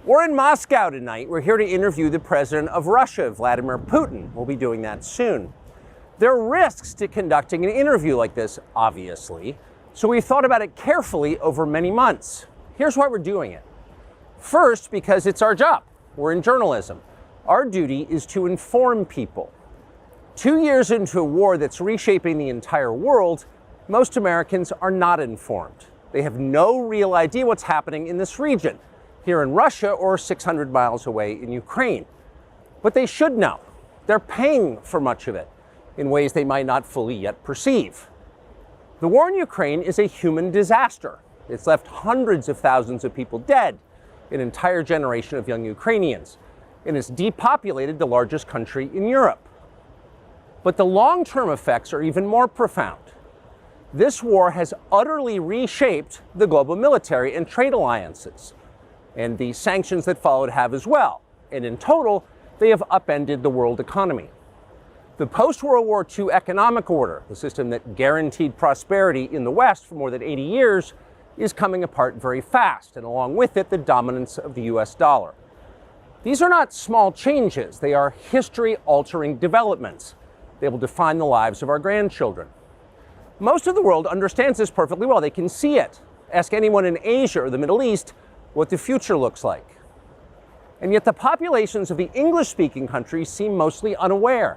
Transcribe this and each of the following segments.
We're in Moscow tonight. We're here to interview the president of Russia, Vladimir Putin. We'll be doing that soon. There are risks to conducting an interview like this, obviously, so we thought about it carefully over many months. Here's why we're doing it. First, because it's our job. We're in journalism. Our duty is to inform people. 2 years into a war that's reshaping the entire world, most Americans are not informed. They have no real idea what's happening in this region, here in Russia or 600 miles away in Ukraine. But they should know. They're paying for much of it in ways they might not fully yet perceive. The war in Ukraine is a human disaster. It's left hundreds of thousands of people dead, an entire generation of young Ukrainians, and it's depopulated the largest country in Europe. But the long-term effects are even more profound. This war has utterly reshaped the global military and trade alliances, and the sanctions that followed have as well. And in total, they have upended the world economy. The post-World War II economic order, the system that guaranteed prosperity in the West for more than 80 years, is coming apart very fast, and along with it, the dominance of the US dollar. These are not small changes. They are history-altering developments. They will define the lives of our grandchildren. Most of the world understands this perfectly well. They can see it. Ask anyone in Asia or the Middle East what the future looks like. And yet the populations of the English-speaking countries seem mostly unaware.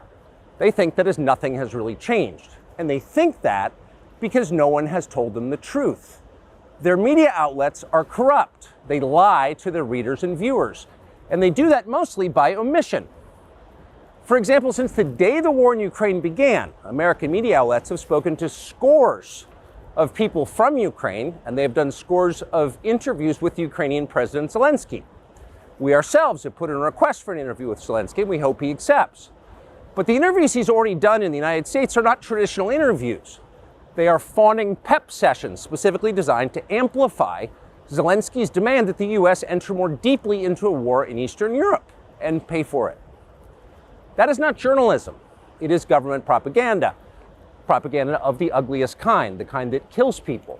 They think that nothing has really changed. And they think that because no one has told them the truth. Their media outlets are corrupt. They lie to their readers and viewers. And they do that mostly by omission. For example, since the day the war in Ukraine began, American media outlets have spoken to scores of people from Ukraine, and they have done scores of interviews with Ukrainian President Zelensky. We ourselves have put in a request for an interview with Zelensky, and we hope he accepts. But the interviews he's already done in the United States are not traditional interviews. They are fawning pep sessions specifically designed to amplify Zelensky's demand that the U.S. enter more deeply into a war in Eastern Europe and pay for it. That is not journalism. It is government propaganda. Propaganda of the ugliest kind, the kind that kills people.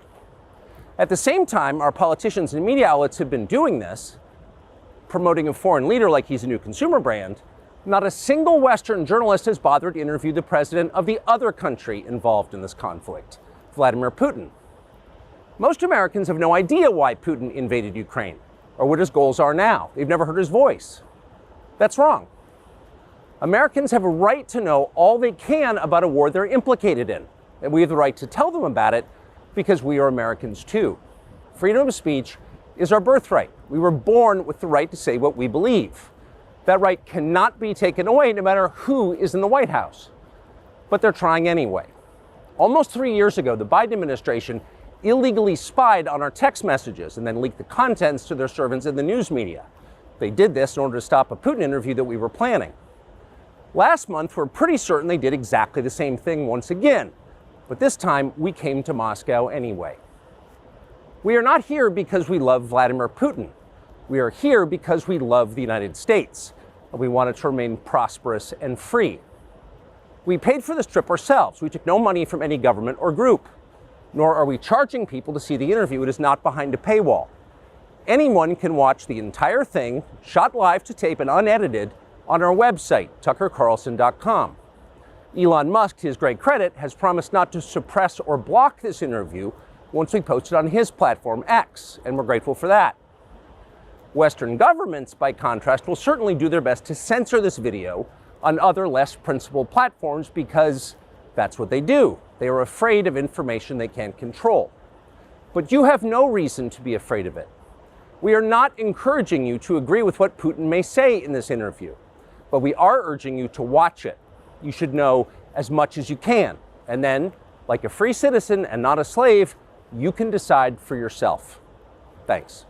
At the same time, our politicians and media outlets have been doing this, promoting a foreign leader like he's a new consumer brand. Not a single Western journalist has bothered to interview the president of the other country involved in this conflict, Vladimir Putin. Most Americans have no idea why Putin invaded Ukraine or what his goals are now. They've never heard his voice. That's wrong. Americans have a right to know all they can about a war they're implicated in, and we have the right to tell them about it because we are Americans too. Freedom of speech is our birthright. We were born with the right to say what we believe. That right cannot be taken away no matter who is in the White House. But they're trying anyway. Almost 3 years ago, the Biden administration illegally spied on our text messages and then leaked the contents to their servants in the news media. They did this in order to stop a Putin interview that we were planning. Last month, we're pretty certain they did exactly the same thing once again, but this time we came to Moscow anyway. We are not here because we love Vladimir Putin. We are here because we love the United States, and we want it to remain prosperous and free. We paid for this trip ourselves. We took no money from any government or group, nor are we charging people to see the interview. It is not behind a paywall. Anyone can watch the entire thing, shot live to tape and unedited, on our website, tuckercarlson.com. Elon Musk, to his great credit, has promised not to suppress or block this interview once we post it on his platform, X, and we're grateful for that. Western governments, by contrast, will certainly do their best to censor this video on other less principled platforms because that's what they do. They are afraid of information they can't control. But you have no reason to be afraid of it. We are not encouraging you to agree with what Putin may say in this interview, but we are urging you to watch it. You should know as much as you can. And then, like a free citizen and not a slave, you can decide for yourself. Thanks.